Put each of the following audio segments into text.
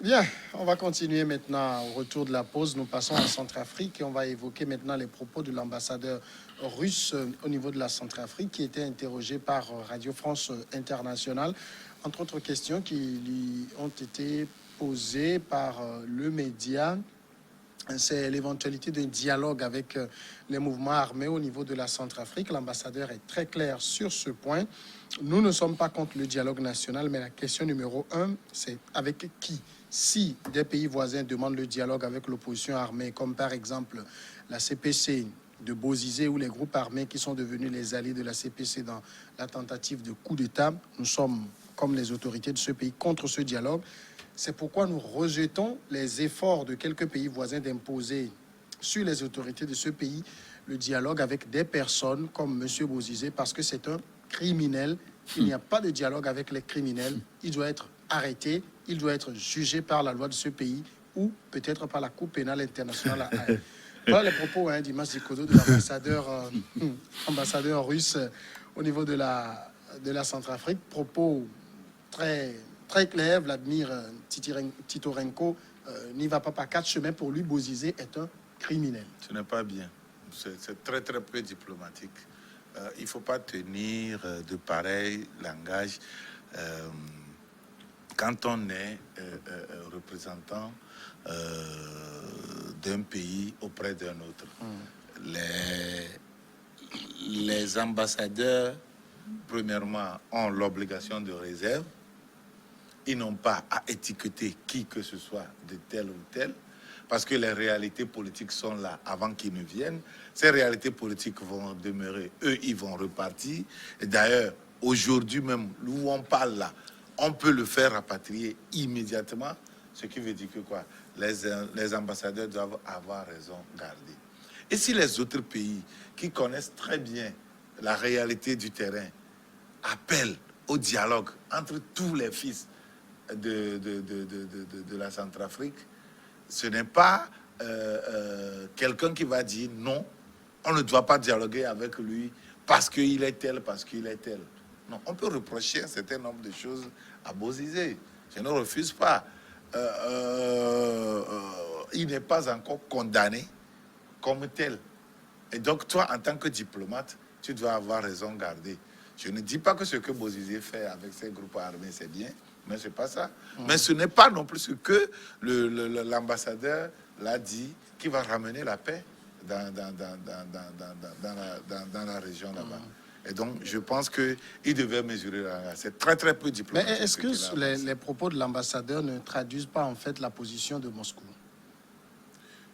Bien, on va continuer maintenant au retour de la pause. Nous passons en Centrafrique et on va évoquer maintenant les propos de l'ambassadeur russe au niveau de la Centrafrique qui était interrogé par Radio France Internationale, entre autres questions qui lui ont été posées par le média. C'est l'éventualité d'un dialogue avec les mouvements armés au niveau de la Centrafrique. L'ambassadeur est très clair sur ce point. Nous ne sommes pas contre le dialogue national, mais la question numéro un, c'est avec qui? Si des pays voisins demandent le dialogue avec l'opposition armée, comme par exemple la CPC de Bozizé ou les groupes armés qui sont devenus les alliés de la CPC dans la tentative de coup d'État, nous sommes, comme les autorités de ce pays, contre ce dialogue. C'est pourquoi nous rejetons les efforts de quelques pays voisins d'imposer sur les autorités de ce pays le dialogue avec des personnes comme M. Bozizé, parce que c'est un criminel. Il n'y a pas de dialogue avec les criminels. Il doit être arrêté, il doit être jugé par la loi de ce pays ou peut-être par la Cour pénale internationale à Haye. Voilà les propos d'Imas Dikodo, de l'ambassadeur russe au niveau de la Centrafrique. Propos très clair. Vladimir Titorenko n'y va pas par quatre chemins. Pour lui, Bozizé est un criminel. Ce n'est pas bien. C'est très peu diplomatique. Il ne faut pas tenir de pareils langages quand on est représentant d'un pays auprès d'un autre. Les ambassadeurs, premièrement, ont l'obligation de réserve. Ils n'ont pas à étiqueter qui que ce soit de tel ou tel, parce que les réalités politiques sont là avant qu'ils ne viennent. Ces réalités politiques vont demeurer. Eux, ils vont repartir. Et d'ailleurs, aujourd'hui même, où on parle là, on peut le faire rapatrier immédiatement, ce qui veut dire que quoi, les ambassadeurs doivent avoir raison gardée. Et si les autres pays qui connaissent très bien la réalité du terrain appellent au dialogue entre tous les fils de la Centrafrique, ce n'est pas quelqu'un qui va dire non, on ne doit pas dialoguer avec lui parce qu'il est tel, parce qu'il est tel. Non, on peut reprocher un certain nombre de choses à Bozizé. Je ne refuse pas. Il n'est pas encore condamné comme tel. Et donc, toi, en tant que diplomate, tu dois avoir raison gardée. Je ne dis pas que ce que Bozizé fait avec ses groupes armés, c'est bien, mais ce n'est pas ça. Mais ce n'est pas non plus ce que l'ambassadeur l'a dit, qui va ramener la paix dans la région là-bas. Et donc, je pense qu'il devait mesurer. C'est très peu diplomatique. Mais est-ce que les propos de l'ambassadeur ne traduisent pas en fait la position de Moscou?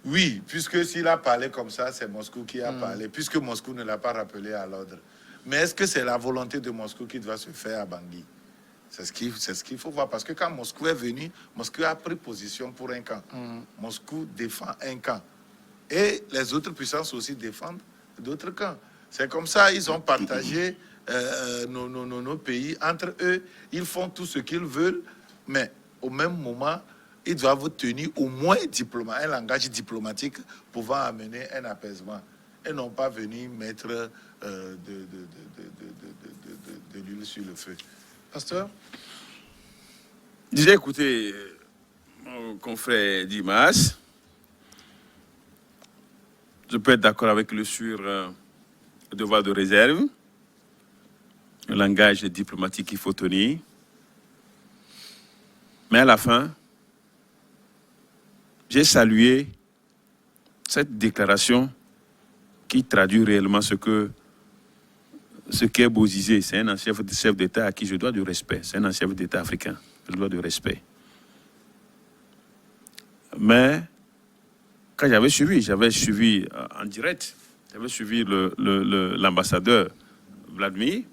Oui, puisque s'il a parlé comme ça, c'est Moscou qui a parlé, puisque Moscou ne l'a pas rappelé à l'ordre. Mais est-ce que c'est la volonté de Moscou qui doit se faire à Bangui? C'est ce qu'il faut voir. Parce que quand Moscou est venu, Moscou a pris position pour un camp. Moscou défend un camp. Et les autres puissances aussi défendent d'autres camps. C'est comme ça, ils ont partagé nos pays entre eux. Ils font tout ce qu'ils veulent, mais au même moment, ils doivent tenir au moins un langage diplomatique pouvant amener un apaisement. Et non pas venir mettre de l'huile sur le feu. Pasteur? Déjà, écoutez, mon confrère Dimas, je peux être d'accord avec lui sur le devoir de réserve, le langage diplomatique qu'il faut tenir. Mais à la fin, j'ai salué cette déclaration qui traduit réellement ce qu'est Bozizé. C'est un ancien chef d'État à qui je dois du respect. C'est un ancien chef d'État africain. Je dois du respect. Mais quand j'avais suivi en direct, j'avais suivi l'ambassadeur Vladimir.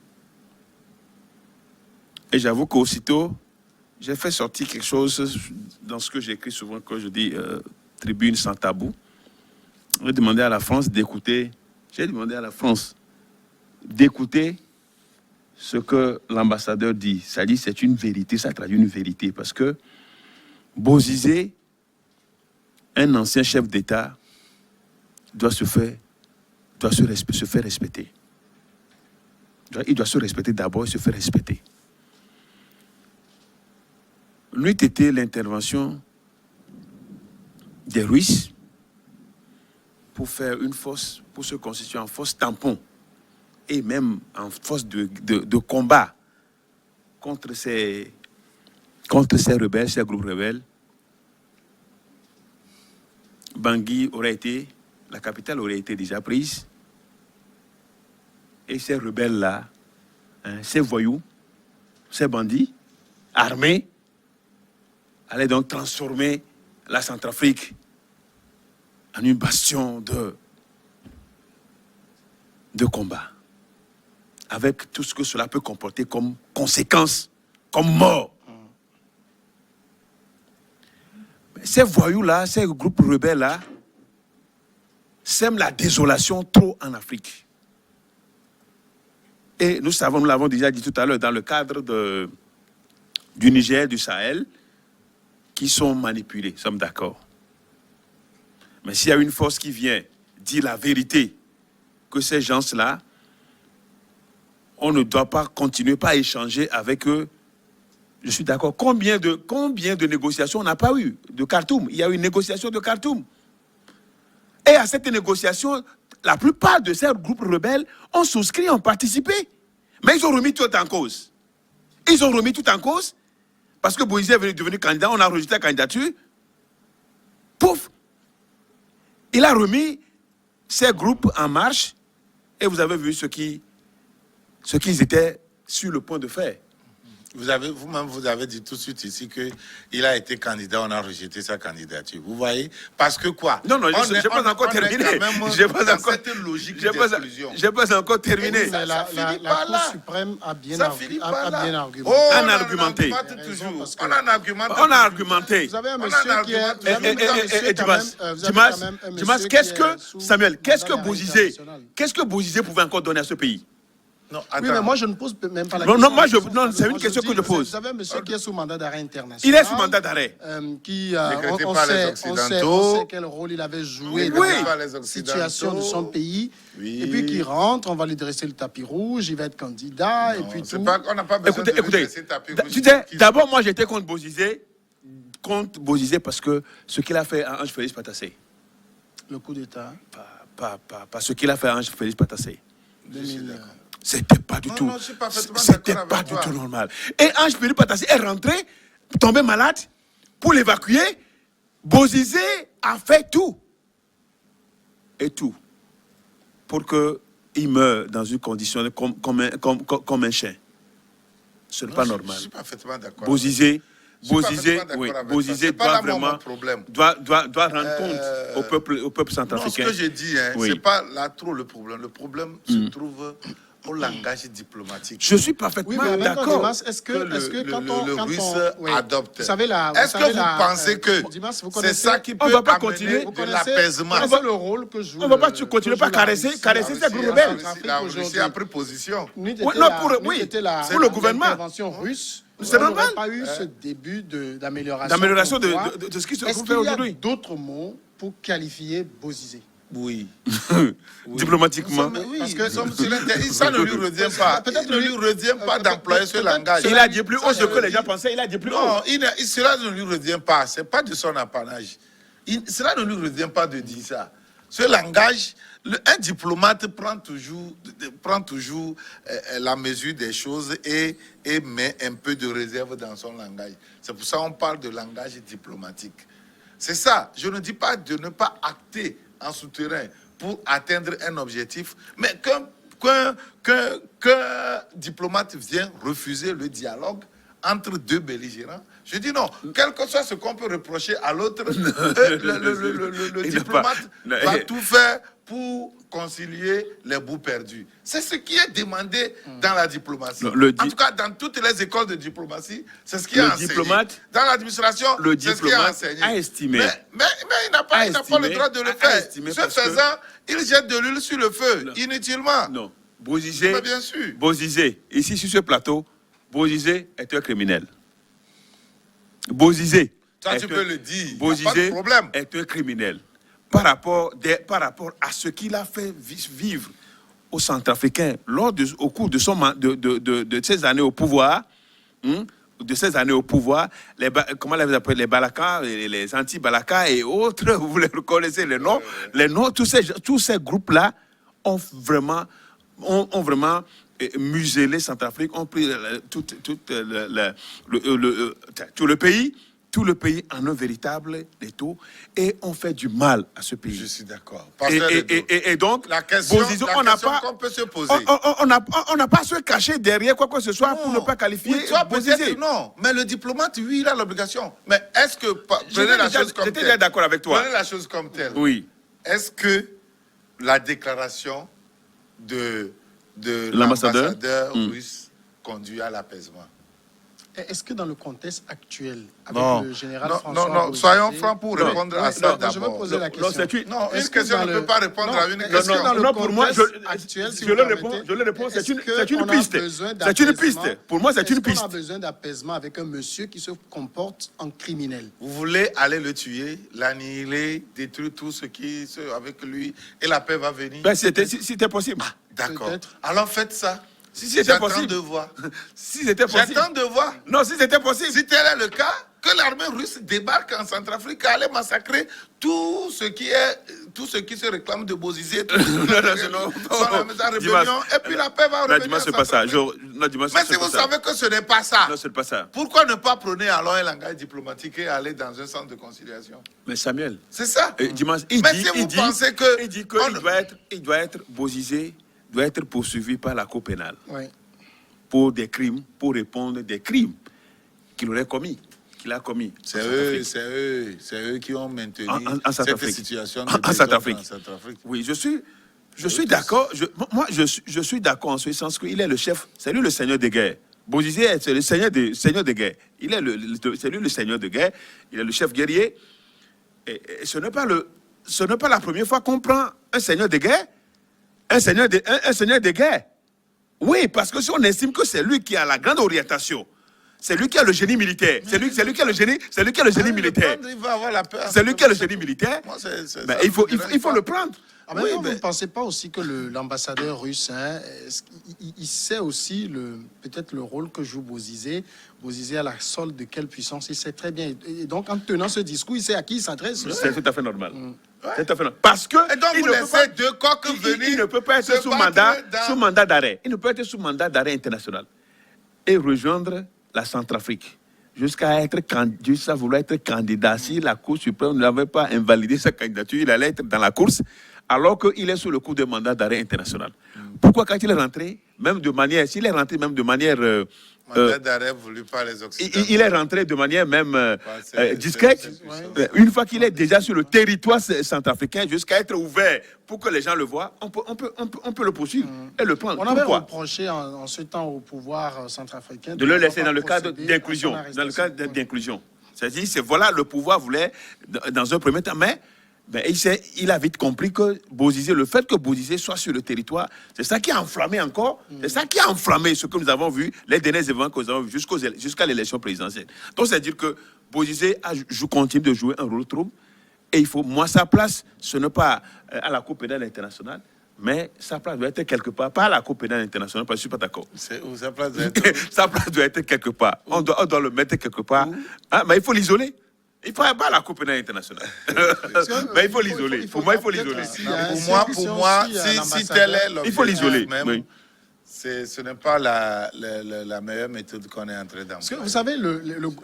Et j'avoue qu'aussitôt, j'ai fait sortir quelque chose dans ce que j'écris souvent quand je dis tribune sans tabou. J'ai demandé à la France d'écouter ce que l'ambassadeur dit. Ça dit, c'est une vérité, ça traduit une vérité. Parce que Bozizé, un ancien chef d'État, doit se faire respecter. Il doit se respecter d'abord et se faire respecter. n'eût été l'intervention des Russes pour faire une fosse, pour se constituer en fosse tampon et même en fosse de combat contre ces rebelles, ces groupes rebelles, Bangui la capitale aurait été déjà prise. Et ces rebelles-là, ces voyous, ces bandits armés, allaient donc transformer la Centrafrique en une bastion de combat. Avec tout ce que cela peut comporter comme conséquence, comme mort. Ces voyous-là, ces groupes rebelles-là, sèment la désolation trop en Afrique. Et nous savons, nous l'avons déjà dit tout à l'heure, dans le cadre du Niger, du Sahel, qui sont manipulés, nous sommes d'accord. Mais s'il y a une force qui vient dire la vérité, que ces gens-là, on ne doit pas continuer, pas échanger avec eux. Je suis d'accord. Combien de négociations on n'a pas eu de Khartoum? Il y a eu une négociation de Khartoum. Et à cette négociation, la plupart de ces groupes rebelles ont souscrit, ont participé. Mais ils ont remis tout en cause. Ils ont remis tout en cause parce que Moïse est devenu candidat, on a rejeté la candidature. Pouf! Il a remis ces groupes en marche et vous avez vu ce qu'ils étaient sur le point de faire. Vous-même, vous avez dit tout de suite ici qu'il a été candidat, on a rejeté sa candidature. Vous voyez? Parce que quoi? Non, je n'ai pas encore terminé. Je n'ai pas encore cette logique d'exclusion. Je n'ai pas encore terminé. Mais la Cour suprême a bien argumenté. Oh, on a argumenté. On a argumenté. On a argumenté. Vous avez un monsieur qui est... Dimas, qu'est-ce que, Samuel, qu'est-ce que Bozizé pouvait encore donner à ce pays? Non, oui, mais moi je ne pose même pas la question. Non, c'est une question que je pose. Vous avez un monsieur qui est sous mandat d'arrêt international. Il est sous mandat d'arrêt. On sait quel rôle il avait joué dans la situation de son pays. Oui. Et puis qu'il rentre, on va lui dresser le tapis rouge, il va être candidat. Non, et puis tout. on n'a pas besoin de lui dresser le tapis rouge. Tu sais, d'abord, moi j'étais contre Bozizé parce que ce qu'il a fait à Ange Félix Patassé. Le coup d'État. Pas ce qu'il a fait à Ange Félix Patassé. C'était pas du non, tout. Non, je suis parfaitement c'était pas du tout normal. Et Ange Félix Patassé est rentré, tombé malade, pour l'évacuer. Bozizé a fait tout. Et tout. Pour qu'il meure dans une condition comme un chien. Ce n'est pas normal. Je suis parfaitement d'accord. Bozizé doit vraiment doit rendre compte au peuple centrafricain. Non, ce que j'ai dit, c'est pas là trop le problème. Le problème se trouve au langage diplomatique. Je suis parfaitement d'accord. Est-ce que quand le Russe adopte, est-ce que vous pensez que c'est ça qui peut amener de l'apaisement? C'est le rôle que joue. On ne va pas continuer par caresser ces groupes rebelles. La Russie a pris position. Pour le gouvernement. L'intervention russe. C'est normal. On n'aurait pas eu ce début d'amélioration. D'amélioration de ce qui se fait aujourd'hui. Est-ce qu'il y a d'autres mots pour qualifier Bozizé? Oui. Diplomatiquement. Oui, parce que ça ne lui revient pas. Peut-être ne lui revient pas d'employer ce langage. Il a dit plus haut ce que les gens pensaient. Il a dit plus haut. Non, cela ne lui revient pas. C'est pas de son apanage. Cela ne lui revient pas de dire ça. Ce langage, un diplomate prend toujours la mesure des choses et met un peu de réserve dans son langage. C'est pour ça qu'on parle de langage diplomatique. C'est ça. Je ne dis pas de ne pas acter en souterrain pour atteindre un objectif, mais qu'un diplomate vient refuser le dialogue entre deux belligérants. Je dis non, quel que soit ce qu'on peut reprocher à l'autre, le diplomate va tout faire pour concilier les bouts perdus. C'est ce qui est demandé dans la diplomatie. En tout cas, dans toutes les écoles de diplomatie, c'est ce qui est enseigné. Dans l'administration, c'est ce qui est enseigné. A estimé. Mais il n'a pas le droit de le faire. Ce faisant, il jette de l'huile sur le feu, inutilement. Non. Bozizé, bien sûr. Bozizé, ici sur ce plateau, Bozizé est un criminel. Bozizé. Ça, tu peux le dire. Bozizé est un criminel. Par rapport à ce qu'il a fait vivre aux Centrafricains au cours de ses années au pouvoir, de ces années au pouvoir, comment les appelle, les Balaka, les anti-Balaka et autres, vous les reconnaissez les noms, tous ces groupes-là ont vraiment muselé Centrafrique, ont pris tout le pays. Tout le pays en un véritable étau et on fait du mal à ce pays. Je suis d'accord. Et donc, la question qu'on peut se poser. On n'a pas à se cacher derrière quoi que ce soit pour ne pas qualifier. Oui, toi, peut-être non. Mais le diplomate, oui, il a l'obligation. Mais est-ce que... Prenez la chose comme telle. J'étais déjà d'accord avec toi. Prenez la chose comme telle. Oui. Est-ce que la déclaration de l'ambassadeur russe conduit à l'apaisement? Est-ce que dans le contexte actuel, avec le général François Non, soyons francs pour répondre à ça d'abord. Je veux poser la question. Non, une question ne peut pas répondre à une question. Non, pour moi, actuel, si je le réponds, c'est une piste. C'est une piste. Pour moi, c'est une piste. On a besoin d'apaisement avec un monsieur qui se comporte en criminel. Vous voulez aller le tuer, l'annihiler, détruire tout ce qui est avec lui, et la paix va venir? Ben, si c'était possible. Ah, d'accord. Alors faites ça. Si c'était possible. J'attends de voir. Si c'était possible. J'attends de voir. Non, si c'était possible. Si tel est le cas, que l'armée russe débarque en Centrafrique, aller massacrer tout ce qui se réclame de Bozizé. Non, la rébellion, et puis la paix va revenir. Non, c'est pas ça. Mais si vous savez que ce n'est pas ça, non, c'est pas ça. Pourquoi ne pas prôner alors un langage diplomatique et aller dans un centre de conciliation? Mais Samuel, c'est ça. Dimas, il dit qu'il doit être Bozizé, doit être poursuivi par la Cour pénale. Oui. Pour des crimes, pour répondre des crimes qu'il aurait commis, qu'il a commis. C'est eux qui ont maintenu cette situation en Centrafrique. Oui, je suis d'accord. Moi, je suis d'accord en ce sens qu'il est le chef, c'est lui le seigneur de guerre. Bozizé, c'est le seigneur de guerre. C'est lui le seigneur de guerre. Il est le chef guerrier. Et ce n'est pas la première fois qu'on prend un seigneur de guerre. Un seigneur de guerre. Oui, parce que si on estime que c'est lui qui a la grande orientation, c'est lui qui a le génie militaire, c'est lui qui a le génie militaire. C'est lui qui a le génie militaire. Il faut le prendre. Oui, vous ne pensez pas aussi que l'ambassadeur russe, il sait aussi peut-être le rôle que joue Bozizé. Bozizé à la solde de quelle puissance, il sait très bien. Et donc, en tenant ce discours, il sait à qui il s'adresse. C'est tout à fait normal. C'est tout à fait normal. Parce que et donc, vous laissez deux coqs venir. Il ne peut pas être sous mandat d'arrêt. Il ne peut être sous mandat d'arrêt international et rejoindre la Centrafrique jusqu'à vouloir être candidat. Si la Cour suprême n'avait pas invalidé sa candidature, il allait être dans la course alors qu'il est sous le coup de mandat d'arrêt international. Pourquoi quand il est rentré, s'il est rentré même de manière mandat d'arrêt voulu par les Occidentaux. Il est rentré de manière même discrète. Une fois qu'il est déjà sur le territoire centrafricain, jusqu'à être ouvert pour que les gens le voient, on peut le poursuivre et le prendre. On avait reproché en ce temps au pouvoir centrafricain de le laisser dans le cadre d'inclusion. Dans le cadre d'inclusion. C'est-à-dire, voilà, le pouvoir voulait, dans un premier temps, mais il a vite compris que le fait que Bozizé soit sur le territoire, c'est ça qui a enflammé encore, c'est ça qui a enflammé ce que nous avons vu, les derniers événements que nous avons vus jusqu'à l'élection présidentielle. Donc, c'est-à-dire que Bozizé continue de jouer un rôle trouble, et sa place, ce n'est pas à la Cour pénale internationale, mais sa place doit être quelque part, pas à la Cour pénale internationale, parce que je ne suis pas d'accord. Sa place doit être... Sa place doit être quelque part. On doit le mettre quelque part. Mais il faut l'isoler. Il ne faut pas la Coupe pénale internationale. Mais il faut l'isoler. Pour moi, il faut l'isoler. Pour moi, si tel est l'objectif, il faut l'isoler. Ce n'est pas la meilleure méthode qu'on est en train d'employer. Parce que vous savez,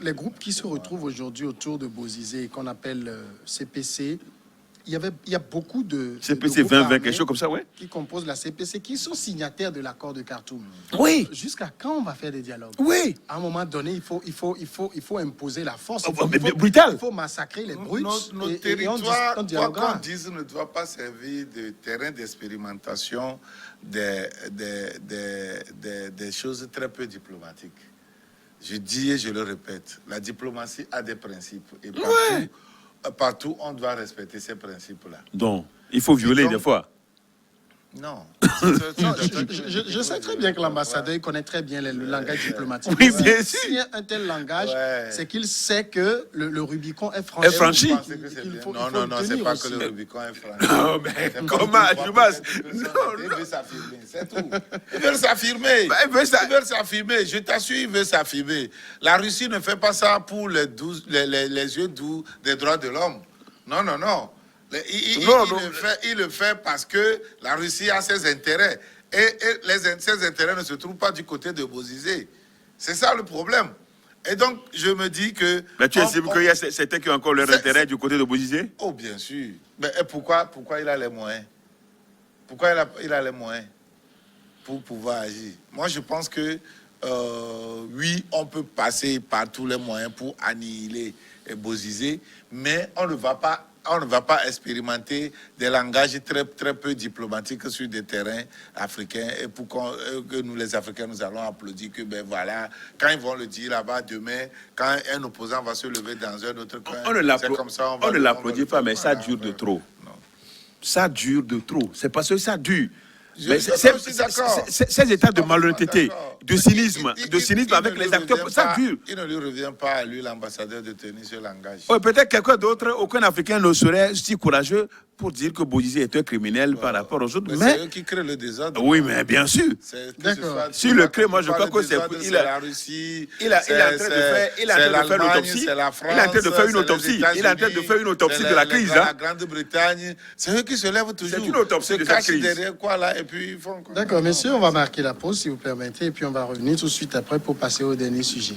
les groupes qui se retrouvent aujourd'hui autour de Bozizé, qu'on appelle CPC, il y a beaucoup de CPC 20, quelque chose comme ça, ouais. Qui composent la CPC, qui sont signataires de l'accord de Khartoum. Oui. Jusqu'à quand on va faire des dialogues? Oui. À un moment donné, il faut imposer la force. Brutal. Il faut massacrer les brutes. Nos territoires, quoi qu'on dise, ne doit pas servir de terrain d'expérimentation des choses très peu diplomatiques. Je dis et je le répète, la diplomatie a des principes. Et partout, on doit respecter ces principes-là. Donc, il faut violer des fois. Non. Non, je sais très bien que l'ambassadeur il connaît très bien le langage diplomatique. Oui, bien sûr. S'il y a un tel langage, Ouais. c'est qu'il sait que le Rubicon est franchi. Est franchi. Vous pensez que c'est Il bien? faut- Non, il faut non, le non, c'est tenir pas aussi. que le Rubicon est franchi. Non, mais C'est comment, parce qu'il Joubas? voit peut-être que Non, son non. veut s'affirmer, c'est tout. Ils veulent s'affirmer. Bah, ils veulent ça- Ils veulent s'affirmer. Je t'assure, ils veulent s'affirmer. La Russie ne fait pas ça pour les yeux doux des droits de l'homme. Non, non, non. Non. Il le fait parce que la Russie a ses intérêts. Et ces intérêts ne se trouvent pas du côté de Bozizé. C'est ça le problème. Et donc, je me dis que... Mais tu estimes qu'il y a certains qui ont encore leur C'est- intérêt du côté de Bozizé? Oh, bien sûr. Mais pourquoi il a les moyens? Pourquoi il a les moyens pour pouvoir agir? Moi, je pense que, oui, on peut passer par tous les moyens pour annihiler Bozizé, mais on ne va pas expérimenter des langages très, très peu diplomatiques sur des terrains africains et pour que nous, les Africains, nous allons applaudir que, ben voilà, quand ils vont le dire là-bas demain, quand un opposant va se lever dans un autre coin, On ne c'est comme ça, on ne l'applaudit pas, mais ça voilà, dure de voilà. trop. Non. Ça dure de trop. C'est parce que ça dure. Mais Je suis d'accord. ces états de malhonnêteté, D'accord. de cynisme, Il avec ne les lui acteurs, revient ça pas- dure. Il ne lui revient pas à lui, l'ambassadeur, de tenir ce langage. Ouais, peut-être quelqu'un d'autre, aucun Africain ne serait si courageux pour dire que Bozizé est un criminel par rapport aux autres. Mais c'est Mais eux qui créent le désordre. oui, mais bien sûr. D'accord. Sur le crée, moi, je crois que c'est la Russie. Il est en train de faire une autopsie. Il est en train de faire une autopsie. Il est en train de faire une autopsie de la crise. La Grande-Bretagne. C'est eux qui se lèvent toujours. C'est une autopsie Se de sa cachent crise. derrière quoi là et puis ils font quoi. D'accord, messieurs, on va marquer la pause si vous permettez, et puis on va revenir tout de suite après pour passer au dernier sujet.